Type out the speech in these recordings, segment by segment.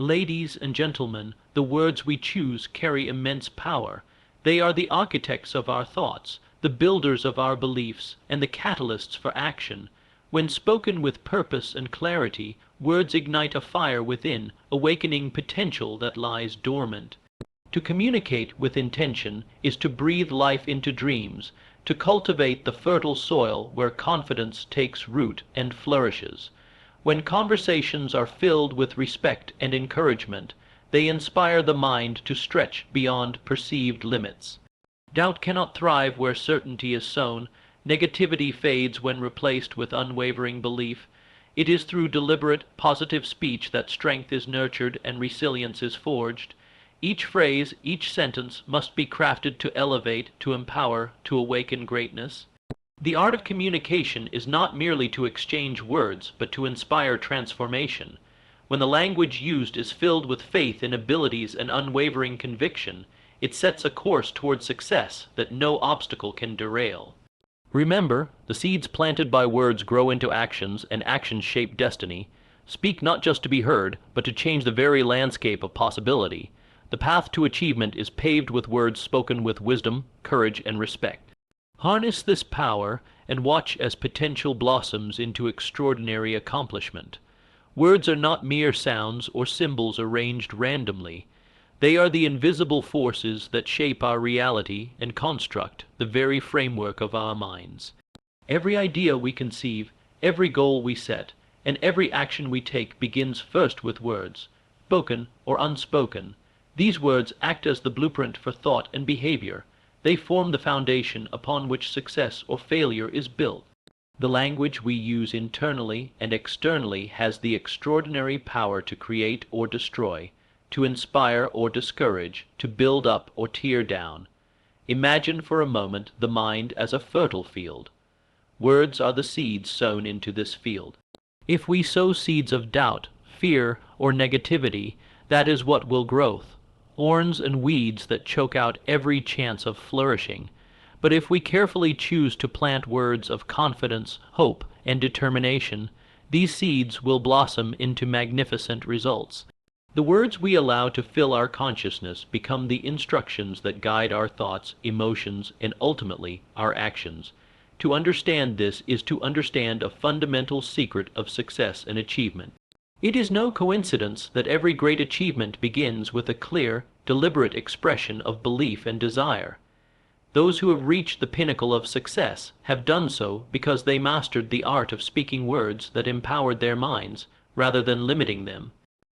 Ladies and gentlemen, the words we choose carry immense power. They are the architects of our thoughts, the builders of our beliefs, and the catalysts for action. When spoken with purpose and clarity, words ignite a fire within, awakening potential that lies dormant. To communicate with intention is to breathe life into dreams, to cultivate the fertile soil where confidence takes root and flourishes. When conversations are filled with respect and encouragement, they inspire the mind to stretch beyond perceived limits. Doubt cannot thrive where certainty is sown. Negativity fades when replaced with unwavering belief. It is through deliberate, positive speech that strength is nurtured and resilience is forged. Each phrase, each sentence must be crafted to elevate, to empower, to awaken greatness. The art of communication is not merely to exchange words, but to inspire transformation. When the language used is filled with faith in abilities and unwavering conviction, it sets a course toward success that no obstacle can derail. Remember, the seeds planted by words grow into actions, and actions shape destiny. Speak not just to be heard, but to change the very landscape of possibility. The path to achievement is paved with words spoken with wisdom, courage, and respect. Harness this power and watch as potential blossoms into extraordinary accomplishment. Words are not mere sounds or symbols arranged randomly. They are the invisible forces that shape our reality and construct the very framework of our minds. Every idea we conceive, every goal we set, and every action we take begins first with words, spoken or unspoken. These words act as the blueprint for thought and behavior. They form the foundation upon which success or failure is built. The language we use internally and externally has the extraordinary power to create or destroy, to inspire or discourage, to build up or tear down. Imagine for a moment the mind as a fertile field. Words are the seeds sown into this field. If we sow seeds of doubt, fear, or negativity, that is what will grow. Thorns and weeds that choke out every chance of flourishing. But if we carefully choose to plant words of confidence, hope, and determination, these seeds will blossom into magnificent results. The words we allow to fill our consciousness become the instructions that guide our thoughts, emotions, and ultimately our actions. To understand this is to understand a fundamental secret of success and achievement. It is no coincidence that every great achievement begins with a clear, deliberate expression of belief and desire. Those who have reached the pinnacle of success have done so because they mastered the art of speaking words that empowered their minds, rather than limiting them.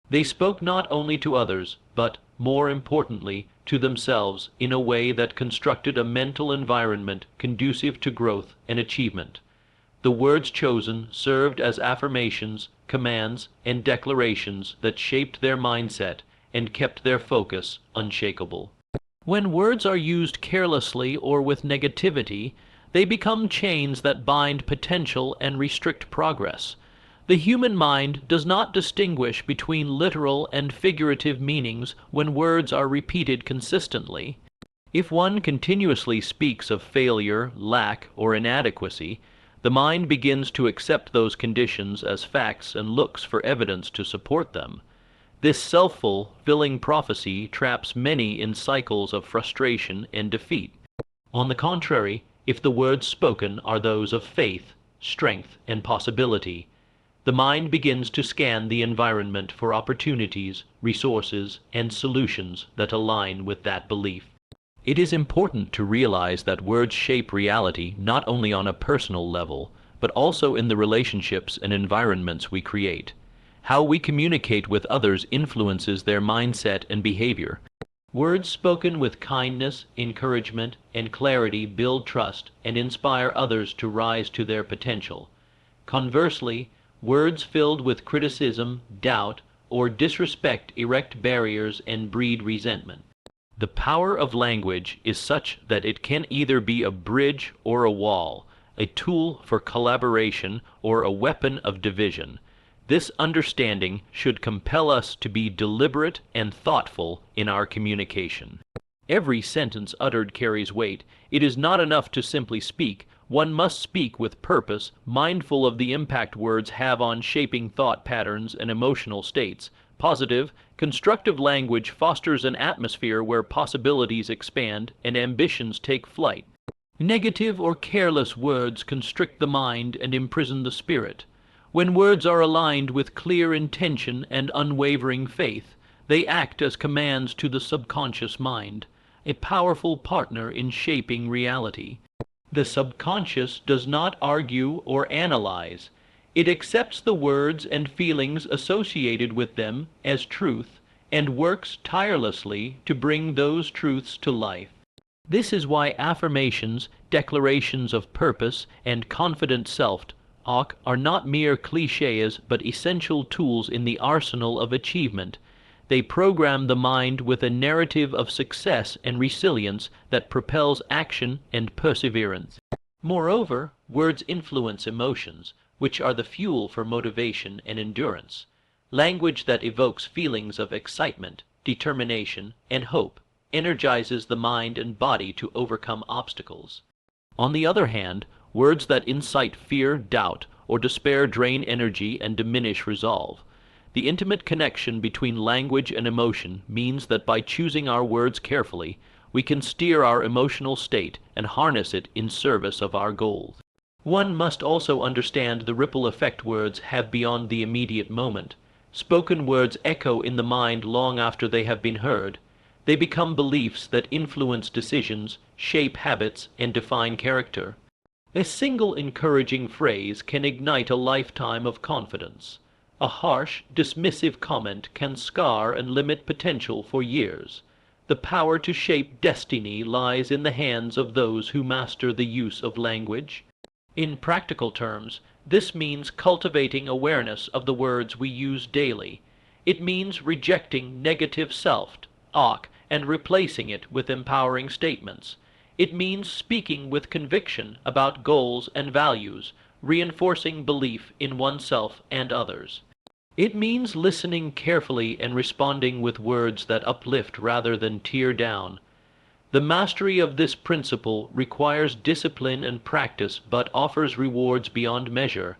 They spoke not only to others, but, more importantly, to themselves in a way that constructed a mental environment conducive to growth and achievement. The words chosen served as affirmations, commands, and declarations that shaped their mindset and kept their focus unshakable. When words are used carelessly or with negativity, they become chains that bind potential and restrict progress. The human mind does not distinguish between literal and figurative meanings when words are repeated consistently. If one continuously speaks of failure, lack, or inadequacy, the mind begins to accept those conditions as facts and looks for evidence to support them. This self-fulfilling prophecy traps many in cycles of frustration and defeat. On the contrary, if the words spoken are those of faith, strength, and possibility, the mind begins to scan the environment for opportunities, resources, and solutions that align with that belief. It is important to realize that words shape reality not only on a personal level, but also in the relationships and environments we create. How we communicate with others influences their mindset and behavior. Words spoken with kindness, encouragement, and clarity build trust and inspire others to rise to their potential. Conversely, words filled with criticism, doubt, or disrespect erect barriers and breed resentment. The power of language is such that it can either be a bridge or a wall, a tool for collaboration or a weapon of division. This understanding should compel us to be deliberate and thoughtful in our communication. Every sentence uttered carries weight. It is not enough to simply speak. One must speak with purpose, mindful of the impact words have on shaping thought patterns and emotional states. Positive, constructive language fosters an atmosphere where possibilities expand and ambitions take flight. Negative or careless words constrict the mind and imprison the spirit. When words are aligned with clear intention and unwavering faith, they act as commands to the subconscious mind, a powerful partner in shaping reality. The subconscious does not argue or analyze. It accepts the words and feelings associated with them as truth and works tirelessly to bring those truths to life. This is why affirmations, declarations of purpose, and confident self-talk are not mere clichés but essential tools in the arsenal of achievement. They program the mind with a narrative of success and resilience that propels action and perseverance. Moreover, words influence emotions, which are the fuel for motivation and endurance. Language that evokes feelings of excitement, determination, and hope energizes the mind and body to overcome obstacles. On the other hand, words that incite fear, doubt, or despair drain energy and diminish resolve. The intimate connection between language and emotion means that by choosing our words carefully, we can steer our emotional state and harness it in service of our goals. One must also understand the ripple effect words have beyond the immediate moment. Spoken words echo in the mind long after they have been heard. They become beliefs that influence decisions, shape habits, and define character. A single encouraging phrase can ignite a lifetime of confidence. A harsh, dismissive comment can scar and limit potential for years. The power to shape destiny lies in the hands of those who master the use of language. In practical terms, this means cultivating awareness of the words we use daily. It means rejecting negative self-talk and replacing it with empowering statements. It means speaking with conviction about goals and values, reinforcing belief in oneself and others. It means listening carefully and responding with words that uplift rather than tear down. The mastery of this principle requires discipline and practice but offers rewards beyond measure.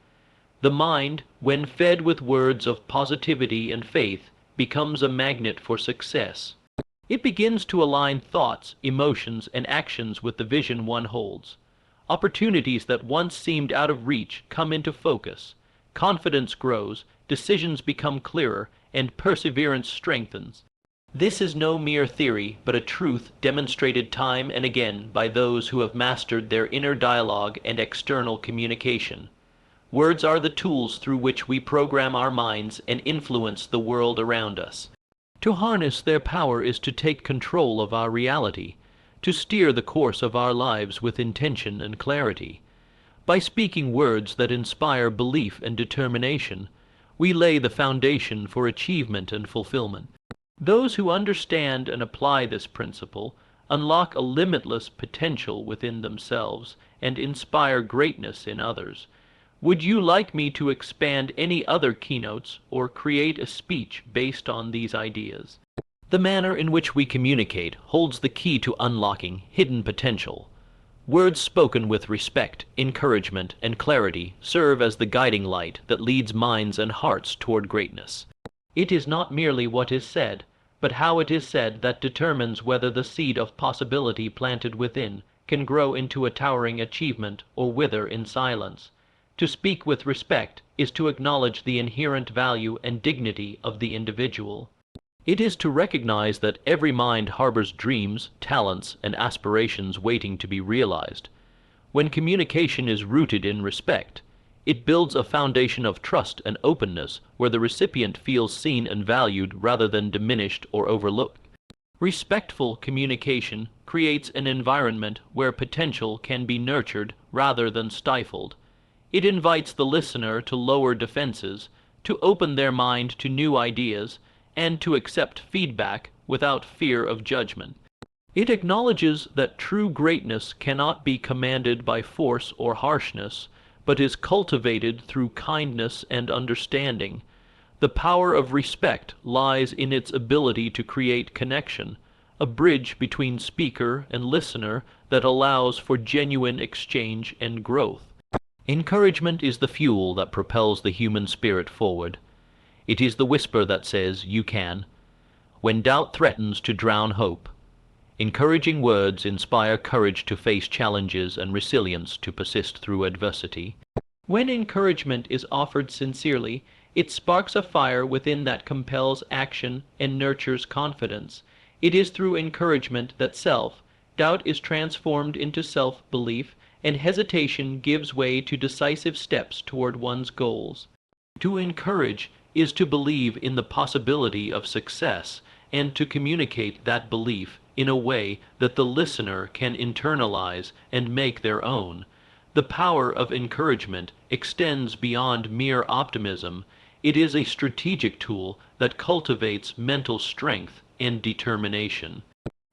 The mind, when fed with words of positivity and faith, becomes a magnet for success. It begins to align thoughts, emotions, and actions with the vision one holds. Opportunities that once seemed out of reach come into focus. Confidence grows, decisions become clearer, and perseverance strengthens. This is no mere theory, but a truth demonstrated time and again by those who have mastered their inner dialogue and external communication. Words are the tools through which we program our minds and influence the world around us. To harness their power is to take control of our reality, to steer the course of our lives with intention and clarity. By speaking words that inspire belief and determination, we lay the foundation for achievement and fulfillment. Those who understand and apply this principle unlock a limitless potential within themselves and inspire greatness in others. Would you like me to expand any other keynotes or create a speech based on these ideas? The manner in which we communicate holds the key to unlocking hidden potential. Words spoken with respect, encouragement, and clarity serve as the guiding light that leads minds and hearts toward greatness. It is not merely what is said, but how it is said that determines whether the seed of possibility planted within can grow into a towering achievement or wither in silence. To speak with respect is to acknowledge the inherent value and dignity of the individual. It is to recognize that every mind harbors dreams, talents, and aspirations waiting to be realized. When communication is rooted in respect, it builds a foundation of trust and openness where the recipient feels seen and valued rather than diminished or overlooked. Respectful communication creates an environment where potential can be nurtured rather than stifled. It invites the listener to lower defenses, to open their mind to new ideas, and to accept feedback without fear of judgment. It acknowledges that true greatness cannot be commanded by force or harshness, but is cultivated through kindness and understanding. The power of respect lies in its ability to create connection, a bridge between speaker and listener that allows for genuine exchange and growth. Encouragement is the fuel that propels the human spirit forward. It is the whisper that says, "You can." When doubt threatens to drown hope, encouraging words inspire courage to face challenges and resilience to persist through adversity. When encouragement is offered sincerely, it sparks a fire within that compels action and nurtures confidence. It is through encouragement that self-doubt is transformed into self-belief, and hesitation gives way to decisive steps toward one's goals. To encourage is to believe in the possibility of success and to communicate that belief in a way that the listener can internalize and make their own. The power of encouragement extends beyond mere optimism. It is a strategic tool that cultivates mental strength and determination.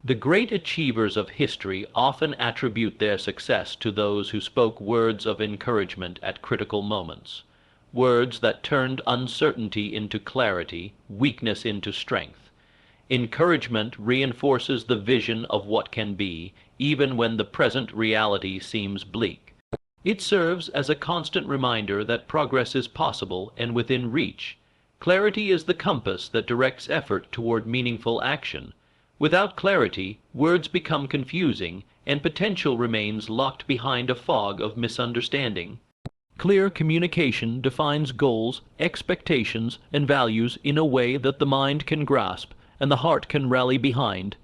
The great achievers of history often attribute their success to those who spoke words of encouragement at critical moments, words that turned uncertainty into clarity, weakness into strength. Encouragement reinforces the vision of what can be, even when the present reality seems bleak. It serves as a constant reminder that progress is possible and within reach. Clarity is the compass that directs effort toward meaningful action. Without clarity, words become confusing, and potential remains locked behind a fog of misunderstanding. Clear communication defines goals, expectations, and values in a way that the mind can grasp and the heart can rally behind.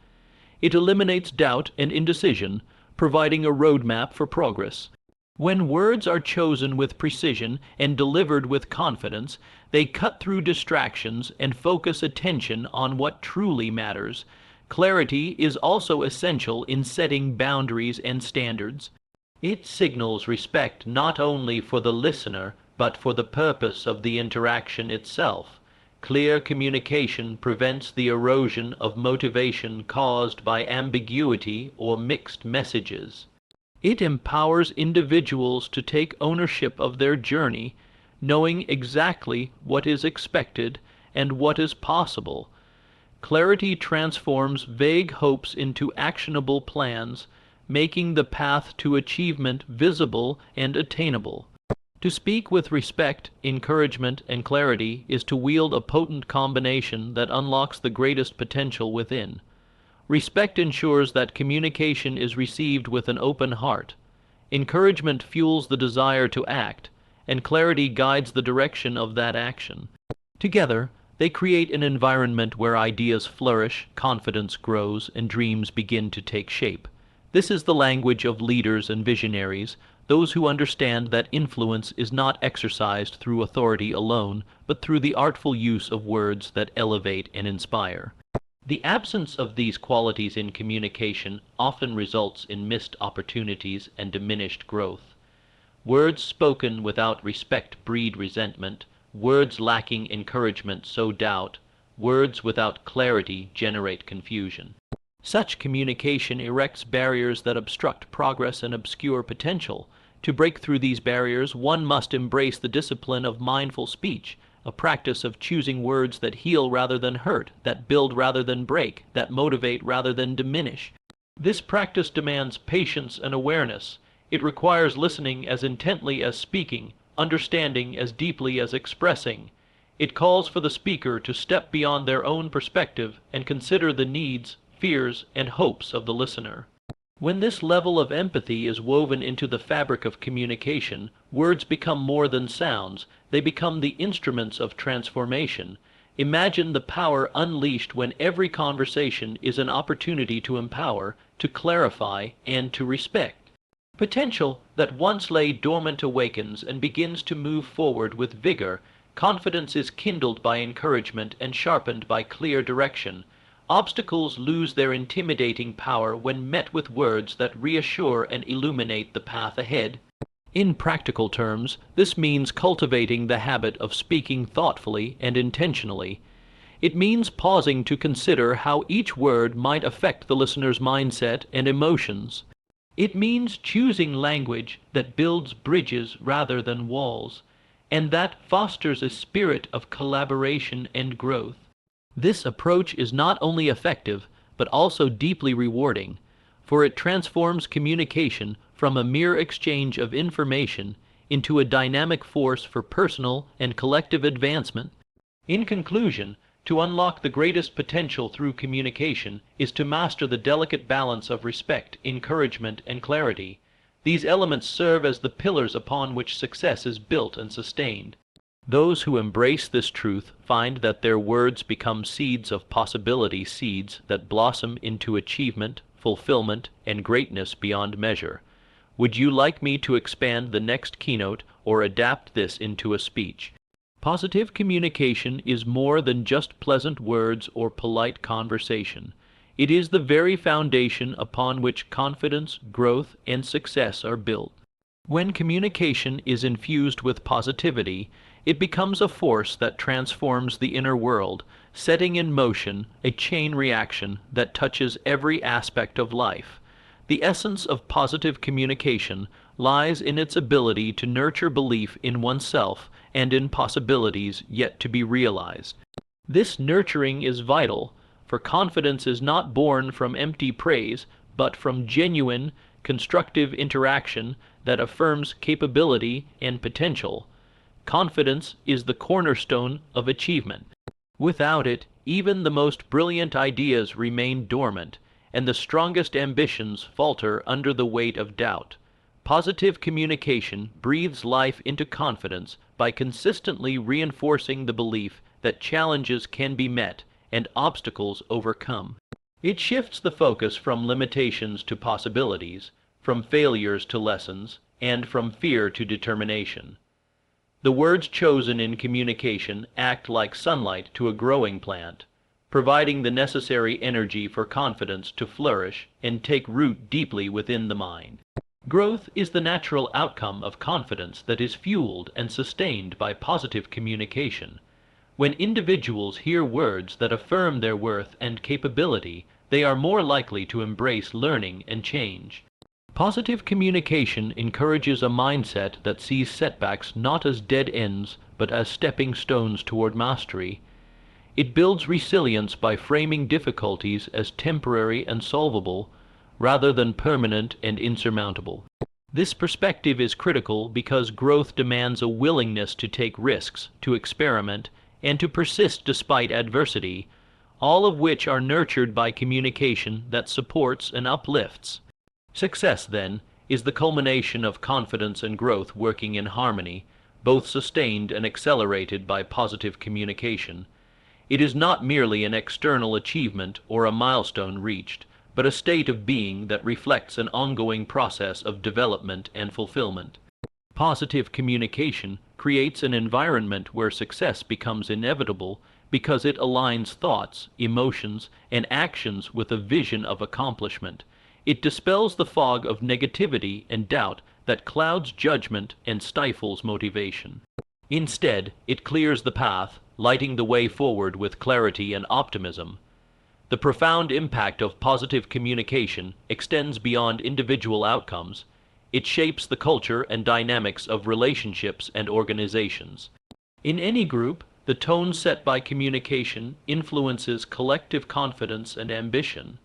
It eliminates doubt and indecision, providing a roadmap for progress. When words are chosen with precision and delivered with confidence, they cut through distractions and focus attention on what truly matters. Clarity is also essential in setting boundaries and standards. It signals respect not only for the listener, but for the purpose of the interaction itself. Clear communication prevents the erosion of motivation caused by ambiguity or mixed messages. It empowers individuals to take ownership of their journey, knowing exactly what is expected and what is possible. Clarity transforms vague hopes into actionable plans, making the path to achievement visible and attainable. To speak with respect, encouragement, and clarity is to wield a potent combination that unlocks the greatest potential within. Respect ensures that communication is received with an open heart. Encouragement fuels the desire to act, and clarity guides the direction of that action. Together, they create an environment where ideas flourish, confidence grows, and dreams begin to take shape. This is the language of leaders and visionaries, those who understand that influence is not exercised through authority alone, but through the artful use of words that elevate and inspire. The absence of these qualities in communication often results in missed opportunities and diminished growth. Words spoken without respect breed resentment. Words lacking encouragement sow doubt. Words without clarity generate confusion. Such communication erects barriers that obstruct progress and obscure potential. To break through these barriers, one must embrace the discipline of mindful speech, a practice of choosing words that heal rather than hurt, that build rather than break, that motivate rather than diminish. This practice demands patience and awareness. It requires listening as intently as speaking, understanding as deeply as expressing. It calls for the speaker to step beyond their own perspective and consider the needs, fears, and hopes of the listener. When this level of empathy is woven into the fabric of communication, words become more than sounds. They become the instruments of transformation. Imagine the power unleashed when every conversation is an opportunity to empower, to clarify, and to respect. Potential that once lay dormant awakens and begins to move forward with vigor. Confidence is kindled by encouragement and sharpened by clear direction. Obstacles lose their intimidating power when met with words that reassure and illuminate the path ahead. In practical terms, this means cultivating the habit of speaking thoughtfully and intentionally. It means pausing to consider how each word might affect the listener's mindset and emotions. It means choosing language that builds bridges rather than walls, and that fosters a spirit of collaboration and growth. This approach is not only effective, but also deeply rewarding, for it transforms communication from a mere exchange of information into a dynamic force for personal and collective advancement. In conclusion, to unlock the greatest potential through communication is to master the delicate balance of respect, encouragement, and clarity. These elements serve as the pillars upon which success is built and sustained. Those who embrace this truth find that their words become seeds of possibility, seeds that blossom into achievement, fulfillment, and greatness beyond measure. Would you like me to expand the next keynote or adapt this into a speech? Positive communication is more than just pleasant words or polite conversation. It is the very foundation upon which confidence, growth, and success are built. When communication is infused with positivity, it becomes a force that transforms the inner world, setting in motion a chain reaction that touches every aspect of life. The essence of positive communication lies in its ability to nurture belief in oneself and in possibilities yet to be realized. This nurturing is vital, for confidence is not born from empty praise, but from genuine, constructive interaction that affirms capability and potential. Confidence is the cornerstone of achievement. Without it, even the most brilliant ideas remain dormant, and the strongest ambitions falter under the weight of doubt. Positive communication breathes life into confidence by consistently reinforcing the belief that challenges can be met and obstacles overcome. It shifts the focus from limitations to possibilities, from failures to lessons, and from fear to determination. The words chosen in communication act like sunlight to a growing plant, providing the necessary energy for confidence to flourish and take root deeply within the mind. Growth is the natural outcome of confidence that is fueled and sustained by positive communication. When individuals hear words that affirm their worth and capability, they are more likely to embrace learning and change. Positive communication encourages a mindset that sees setbacks not as dead ends, but as stepping stones toward mastery. It builds resilience by framing difficulties as temporary and solvable, rather than permanent and insurmountable. This perspective is critical because growth demands a willingness to take risks, to experiment, and to persist despite adversity, all of which are nurtured by communication that supports and uplifts. Success, then, is the culmination of confidence and growth working in harmony, both sustained and accelerated by positive communication. It is not merely an external achievement or a milestone reached, but a state of being that reflects an ongoing process of development and fulfillment. Positive communication creates an environment where success becomes inevitable because it aligns thoughts, emotions, and actions with a vision of accomplishment. It dispels the fog of negativity and doubt that clouds judgment and stifles motivation. Instead, it clears the path, lighting the way forward with clarity and optimism. The profound impact of positive communication extends beyond individual outcomes. It shapes the culture and dynamics of relationships and organizations. In any group, the tone set by communication influences collective confidence and ambition.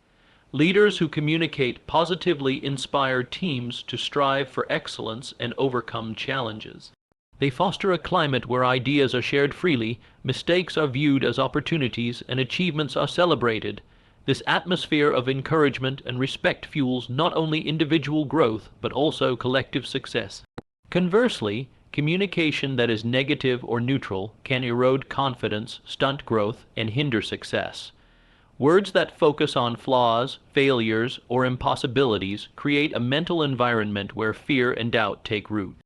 Leaders who communicate positively inspire teams to strive for excellence and overcome challenges. They foster a climate where ideas are shared freely, mistakes are viewed as opportunities, and achievements are celebrated. This atmosphere of encouragement and respect fuels not only individual growth, but also collective success. Conversely, communication that is negative or neutral can erode confidence, stunt growth, and hinder success. Words that focus on flaws, failures, or impossibilities create a mental environment where fear and doubt take root.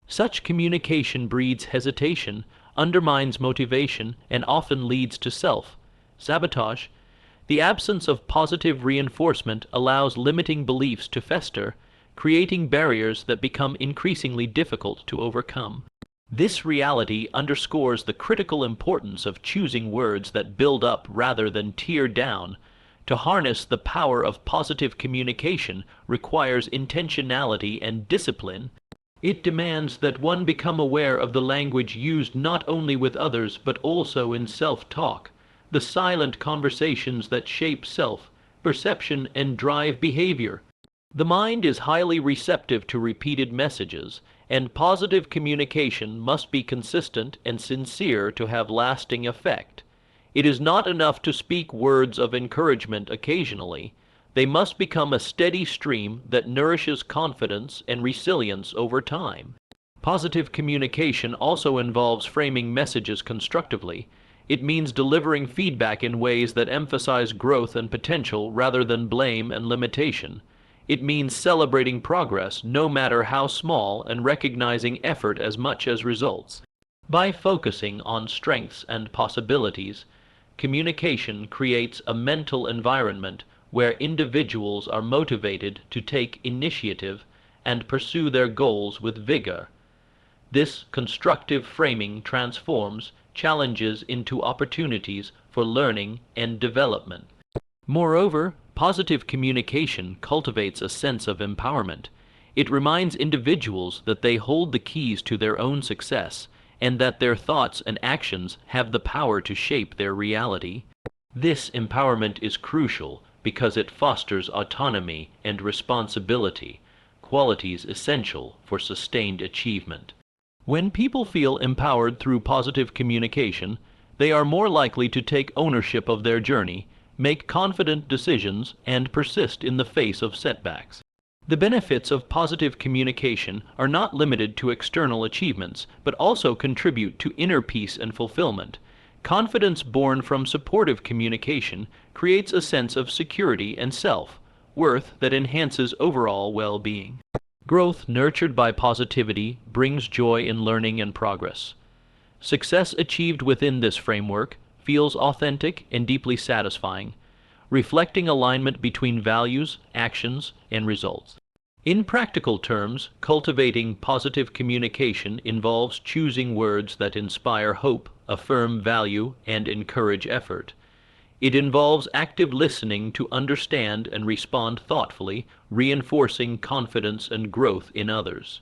Such communication breeds hesitation, undermines motivation, and often leads to self-sabotage. The absence of positive reinforcement allows limiting beliefs to fester, creating barriers that become increasingly difficult to overcome. This reality underscores the critical importance of choosing words that build up rather than tear down. To harness the power of positive communication requires intentionality and discipline. It demands that one become aware of the language used not only with others but also in self-talk, the silent conversations that shape self-perception and drive behavior. The mind is highly receptive to repeated messages, and positive communication must be consistent and sincere to have lasting effect. It is not enough to speak words of encouragement occasionally. They must become a steady stream that nourishes confidence and resilience over time. Positive communication also involves framing messages constructively. It means delivering feedback in ways that emphasize growth and potential rather than blame and limitation. It means celebrating progress, no matter how small, and recognizing effort as much as results. By focusing on strengths and possibilities, communication creates a mental environment where individuals are motivated to take initiative and pursue their goals with vigor. This constructive framing transforms challenges into opportunities for learning and development. Moreover, positive communication cultivates a sense of empowerment. It reminds individuals that they hold the keys to their own success and that their thoughts and actions have the power to shape their reality. This empowerment is crucial because it fosters autonomy and responsibility, qualities essential for sustained achievement. When people feel empowered through positive communication, they are more likely to take ownership of their journey, make confident decisions, and persist in the face of setbacks. The benefits of positive communication are not limited to external achievements, but also contribute to inner peace and fulfillment. Confidence born from supportive communication creates a sense of security and self-worth that enhances overall well-being. Growth nurtured by positivity brings joy in learning and progress. Success achieved within this framework feels authentic and deeply satisfying, reflecting alignment between values, actions, and results. In practical terms, cultivating positive communication involves choosing words that inspire hope, affirm value, and encourage effort. It involves active listening to understand and respond thoughtfully, reinforcing confidence and growth in others.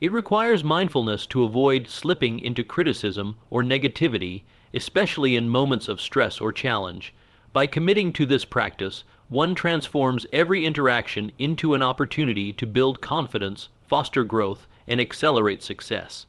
It requires mindfulness to avoid slipping into criticism or negativity, especially in moments of stress or challenge. By committing to this practice, one transforms every interaction into an opportunity to build confidence, foster growth, and accelerate success.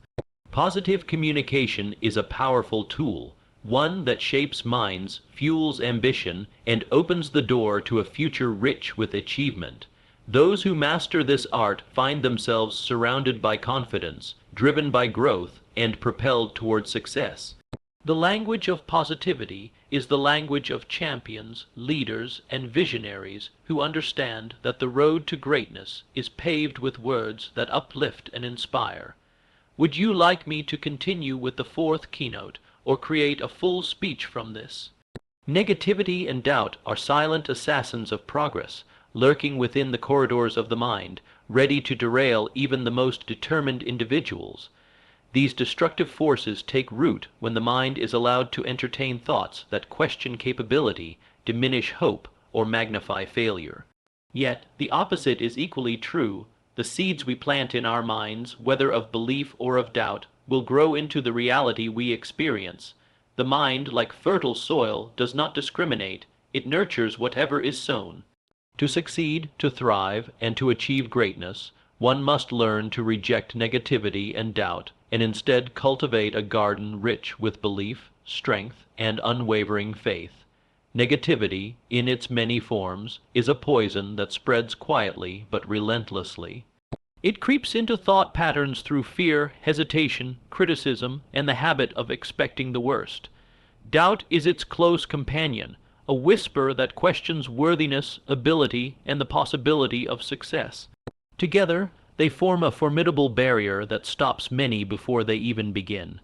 Positive communication is a powerful tool, one that shapes minds, fuels ambition, and opens the door to a future rich with achievement. Those who master this art find themselves surrounded by confidence, driven by growth, and propelled toward success. The language of positivity is the language of champions, leaders, and visionaries who understand that the road to greatness is paved with words that uplift and inspire. Would you like me to continue with the fourth keynote, or create a full speech from this? Negativity and doubt are silent assassins of progress, lurking within the corridors of the mind, ready to derail even the most determined individuals. These destructive forces take root when the mind is allowed to entertain thoughts that question capability, diminish hope, or magnify failure. Yet, the opposite is equally true. The seeds we plant in our minds, whether of belief or of doubt, will grow into the reality we experience. The mind, like fertile soil, does not discriminate. It nurtures whatever is sown. To succeed, to thrive, and to achieve greatness, one must learn to reject negativity and doubt, and instead cultivate a garden rich with belief, strength, and unwavering faith. Negativity, in its many forms, is a poison that spreads quietly but relentlessly. It creeps into thought patterns through fear, hesitation, criticism, and the habit of expecting the worst. Doubt is its close companion, a whisper that questions worthiness, ability, and the possibility of success. Together, they form a formidable barrier that stops many before they even begin.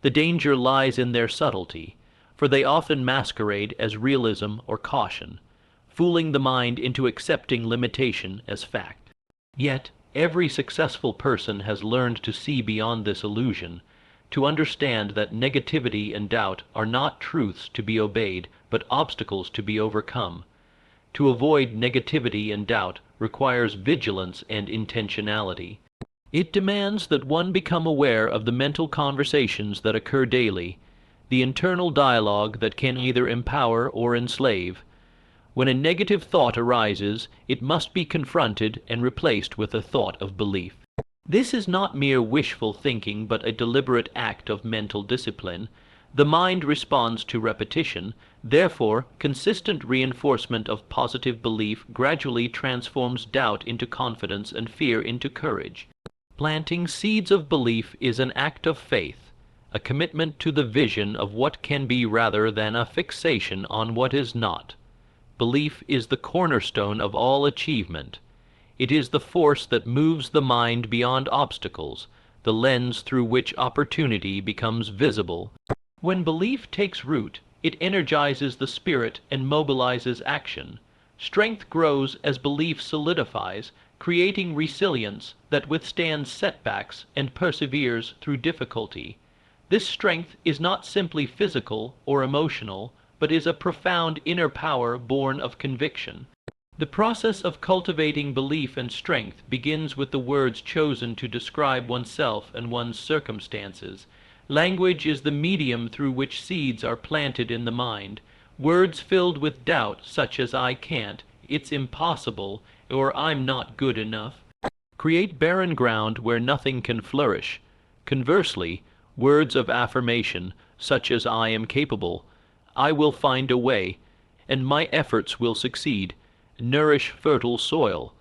The danger lies in their subtlety, for they often masquerade as realism or caution, fooling the mind into accepting limitation as fact. Yet, every successful person has learned to see beyond this illusion, to understand that negativity and doubt are not truths to be obeyed, but obstacles to be overcome. To avoid negativity and doubt requires vigilance and intentionality. It demands that one become aware of the mental conversations that occur daily, the internal dialogue that can either empower or enslave. When a negative thought arises, it must be confronted and replaced with a thought of belief. This is not mere wishful thinking, but a deliberate act of mental discipline. The mind responds to repetition. Therefore, consistent reinforcement of positive belief gradually transforms doubt into confidence and fear into courage. Planting seeds of belief is an act of faith, a commitment to the vision of what can be rather than a fixation on what is not. Belief is the cornerstone of all achievement. It is the force that moves the mind beyond obstacles, the lens through which opportunity becomes visible. When belief takes root, it energizes the spirit and mobilizes action. Strength grows as belief solidifies, creating resilience that withstands setbacks and perseveres through difficulty. This strength is not simply physical or emotional, but is a profound inner power born of conviction. The process of cultivating belief and strength begins with the words chosen to describe oneself and one's circumstances. Language is the medium through which seeds are planted in the mind. Words filled with doubt, such as "I can't," "it's impossible," or "I'm not good enough," create barren ground where nothing can flourish. Conversely, words of affirmation, such as "I am capable," "I will find a way," and "my efforts will succeed," nourish fertile soil.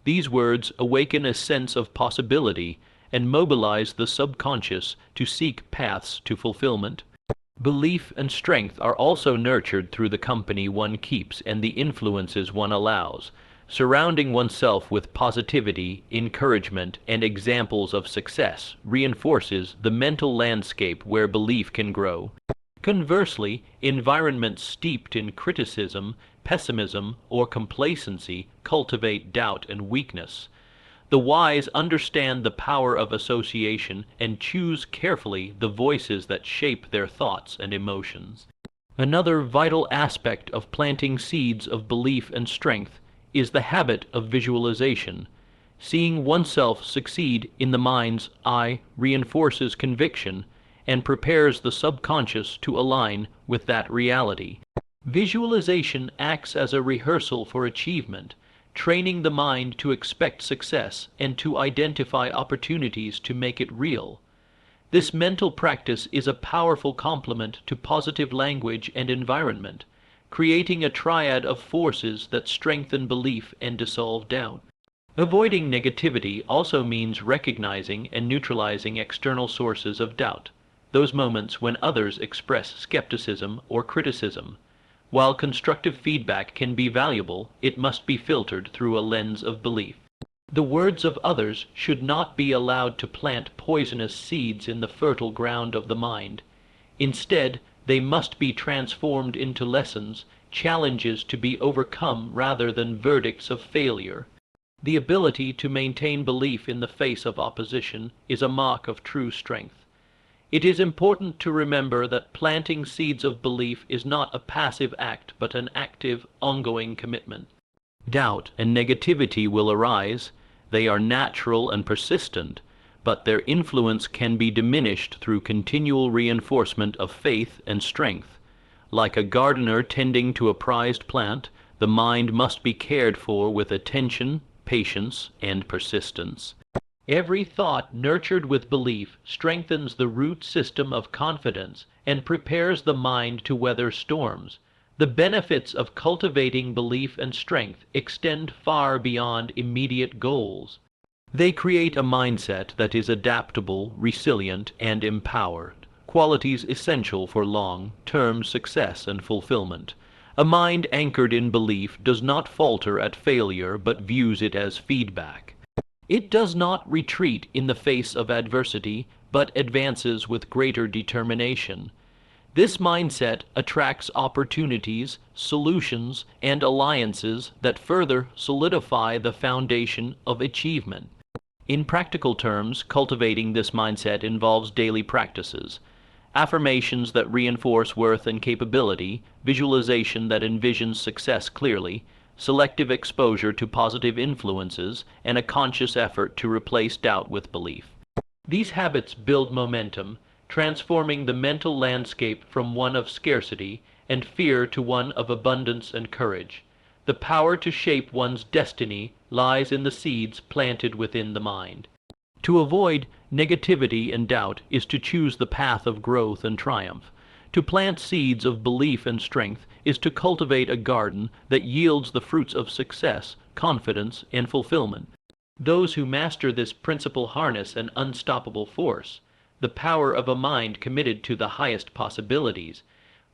These words awaken a sense of possibility and mobilize the subconscious to seek paths to fulfillment. Belief and strength are also nurtured through the company one keeps and the influences one allows. Surrounding oneself with positivity, encouragement, and examples of success reinforces the mental landscape where belief can grow. Conversely, environments steeped in criticism, pessimism, or complacency cultivate doubt and weakness. The wise understand the power of association and choose carefully the voices that shape their thoughts and emotions. Another vital aspect of planting seeds of belief and strength is the habit of visualization. Seeing oneself succeed in the mind's eye reinforces conviction and prepares the subconscious to align with that reality. Visualization acts as a rehearsal for achievement, training the mind to expect success and to identify opportunities to make it real. This mental practice is a powerful complement to positive language and environment, creating a triad of forces that strengthen belief and dissolve doubt. Avoiding negativity also means recognizing and neutralizing external sources of doubt, those moments when others express skepticism or criticism. While constructive feedback can be valuable, it must be filtered through a lens of belief. The words of others should not be allowed to plant poisonous seeds in the fertile ground of the mind. Instead, they must be transformed into lessons, challenges to be overcome rather than verdicts of failure. The ability to maintain belief in the face of opposition is a mark of true strength. It is important to remember that planting seeds of belief is not a passive act, but an active, ongoing commitment. Doubt and negativity will arise. They are natural and persistent, but their influence can be diminished through continual reinforcement of faith and strength. Like a gardener tending to a prized plant, the mind must be cared for with attention, patience, and persistence. Every thought nurtured with belief strengthens the root system of confidence and prepares the mind to weather storms. The benefits of cultivating belief and strength extend far beyond immediate goals. They create a mindset that is adaptable, resilient, and empowered, qualities essential for long-term success and fulfillment. A mind anchored in belief does not falter at failure but views it as feedback. It does not retreat in the face of adversity, but advances with greater determination. This mindset attracts opportunities, solutions, and alliances that further solidify the foundation of achievement. In practical terms, cultivating this mindset involves daily practices: affirmations that reinforce worth and capability, visualization that envisions success clearly, selective exposure to positive influences, and a conscious effort to replace doubt with belief. These habits build momentum, transforming the mental landscape from one of scarcity and fear to one of abundance and courage. The power to shape one's destiny lies in the seeds planted within the mind. To avoid negativity and doubt is to choose the path of growth and triumph. To plant seeds of belief and strength is to cultivate a garden that yields the fruits of success, confidence, and fulfillment. Those who master this principle harness an unstoppable force, the power of a mind committed to the highest possibilities.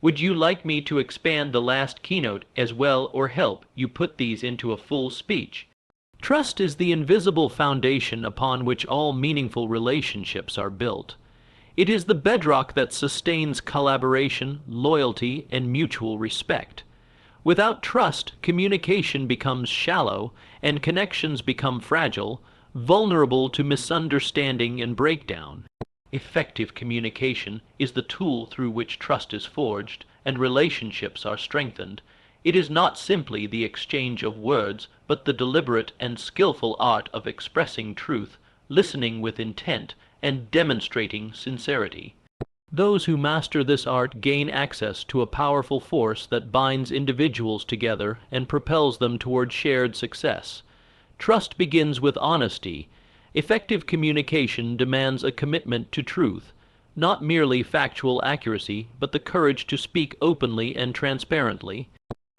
Would you like me to expand the last keynote as well, or help you put these into a full speech? Trust is the invisible foundation upon which all meaningful relationships are built. It is the bedrock that sustains collaboration, loyalty, and mutual respect. Without trust, communication becomes shallow, and connections become fragile, vulnerable to misunderstanding and breakdown. Effective communication is the tool through which trust is forged and relationships are strengthened. It is not simply the exchange of words, but the deliberate and skillful art of expressing truth, listening with intent, and demonstrating sincerity. Those who master this art gain access to a powerful force that binds individuals together and propels them toward shared success. Trust begins with honesty. Effective communication demands a commitment to truth, not merely factual accuracy, but the courage to speak openly and transparently.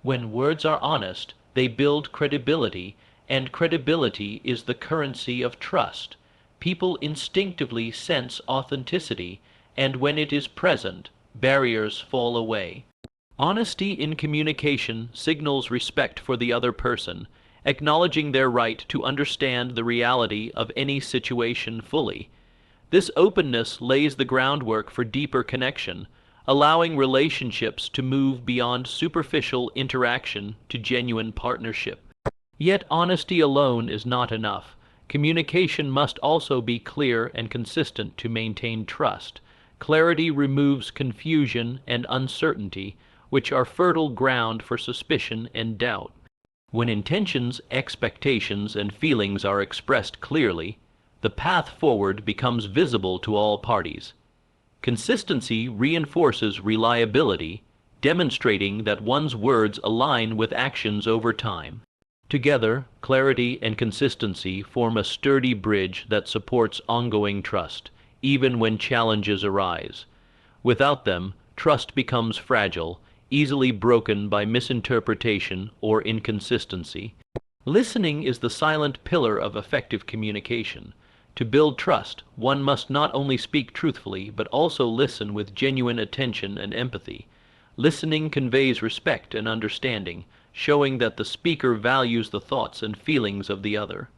When words are honest, they build credibility, and credibility is the currency of trust. People instinctively sense authenticity, and when it is present, barriers fall away. Honesty in communication signals respect for the other person, acknowledging their right to understand the reality of any situation fully. This openness lays the groundwork for deeper connection, allowing relationships to move beyond superficial interaction to genuine partnership. Yet honesty alone is not enough. Communication must also be clear and consistent to maintain trust. Clarity removes confusion and uncertainty, which are fertile ground for suspicion and doubt. When intentions, expectations, and feelings are expressed clearly, the path forward becomes visible to all parties. Consistency reinforces reliability, demonstrating that one's words align with actions over time. Together, clarity and consistency form a sturdy bridge that supports ongoing trust, even when challenges arise. Without them, trust becomes fragile, easily broken by misinterpretation or inconsistency. Listening is the silent pillar of effective communication. To build trust, one must not only speak truthfully, but also listen with genuine attention and empathy. Listening conveys respect and understanding, showing that the speaker values the thoughts and feelings of the other.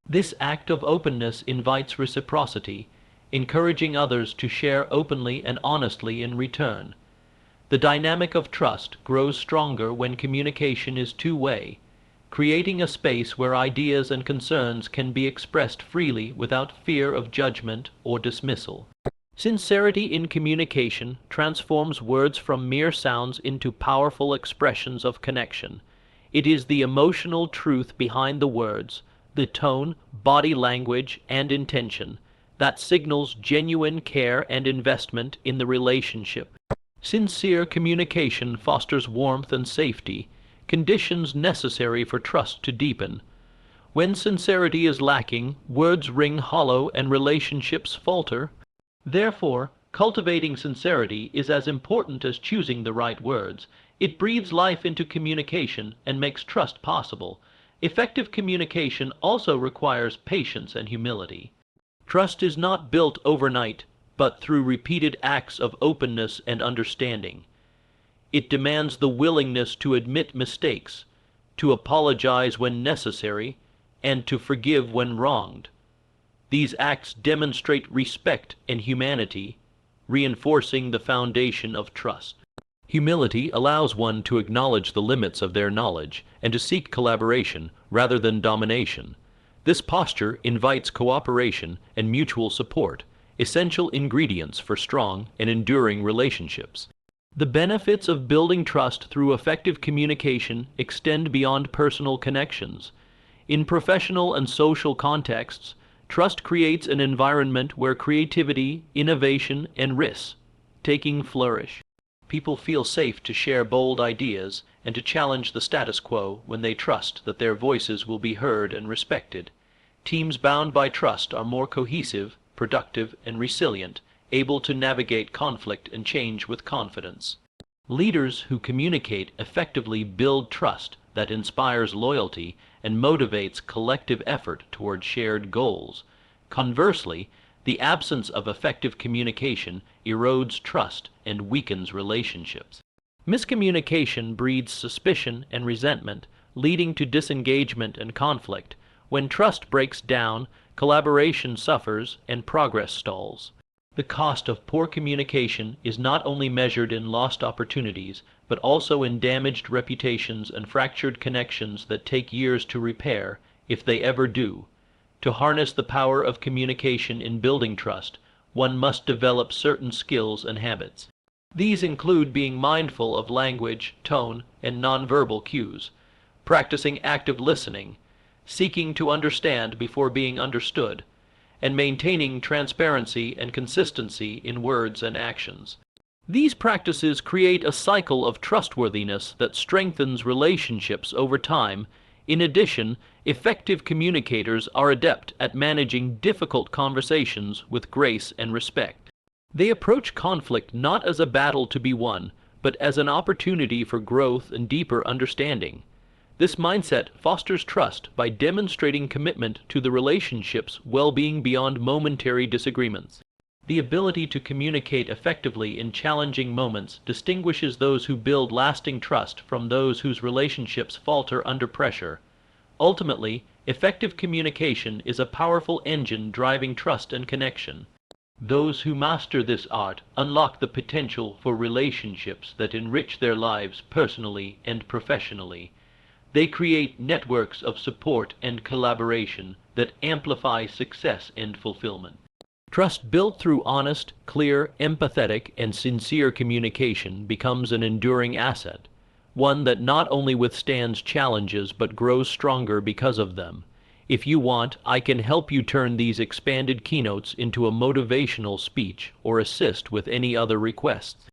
This act of openness invites reciprocity, encouraging others to share openly and honestly in return. The dynamic of trust grows stronger when communication is two-way, creating a space where ideas and concerns can be expressed freely without fear of judgment or dismissal. Sincerity in communication transforms words from mere sounds into powerful expressions of connection. It is the emotional truth behind the words, the tone, body language, and intention, that signals genuine care and investment in the relationship. Sincere communication fosters warmth and safety, conditions necessary for trust to deepen. When sincerity is lacking, words ring hollow and relationships falter. Therefore, cultivating sincerity is as important as choosing the right words. It breathes life into communication and makes trust possible. Effective communication also requires patience and humility. Trust is not built overnight, but through repeated acts of openness and understanding. It demands the willingness to admit mistakes, to apologize when necessary, and to forgive when wronged. These acts demonstrate respect and humanity, reinforcing the foundation of trust. Humility allows one to acknowledge the limits of their knowledge and to seek collaboration rather than domination. This posture invites cooperation and mutual support, essential ingredients for strong and enduring relationships. The benefits of building trust through effective communication extend beyond personal connections. In professional and social contexts, trust creates an environment where creativity, innovation, and risk-taking flourish. people feel safe to share bold ideas and to challenge the status quo when they trust that their voices will be heard and respected. Teams bound by trust are more cohesive, productive, and resilient, able to navigate conflict and change with confidence. Leaders who communicate effectively build trust that inspires loyalty and motivates collective effort toward shared goals. Conversely, the absence of effective communication erodes trust and weakens relationships. Miscommunication breeds suspicion and resentment, leading to disengagement and conflict. When trust breaks down, collaboration suffers and progress stalls. The cost of poor communication is not only measured in lost opportunities, but also in damaged reputations and fractured connections that take years to repair, if they ever do. To harness the power of communication in building trust, one must develop certain skills and habits. These include being mindful of language, tone, and nonverbal cues, practicing active listening, seeking to understand before being understood, and maintaining transparency and consistency in words and actions. These practices create a cycle of trustworthiness that strengthens relationships over time. In addition, effective communicators are adept at managing difficult conversations with grace and respect. They approach conflict not as a battle to be won, but as an opportunity for growth and deeper understanding. This mindset fosters trust by demonstrating commitment to the relationship's well-being beyond momentary disagreements. The ability to communicate effectively in challenging moments distinguishes those who build lasting trust from those whose relationships falter under pressure. Ultimately, effective communication is a powerful engine driving trust and connection. Those who master this art unlock the potential for relationships that enrich their lives personally and professionally. They create networks of support and collaboration that amplify success and fulfillment. Trust built through honest, clear, empathetic, and sincere communication becomes an enduring asset, one that not only withstands challenges but grows stronger because of them. If you want, I can help you turn these expanded keynotes into a motivational speech or assist with any other requests.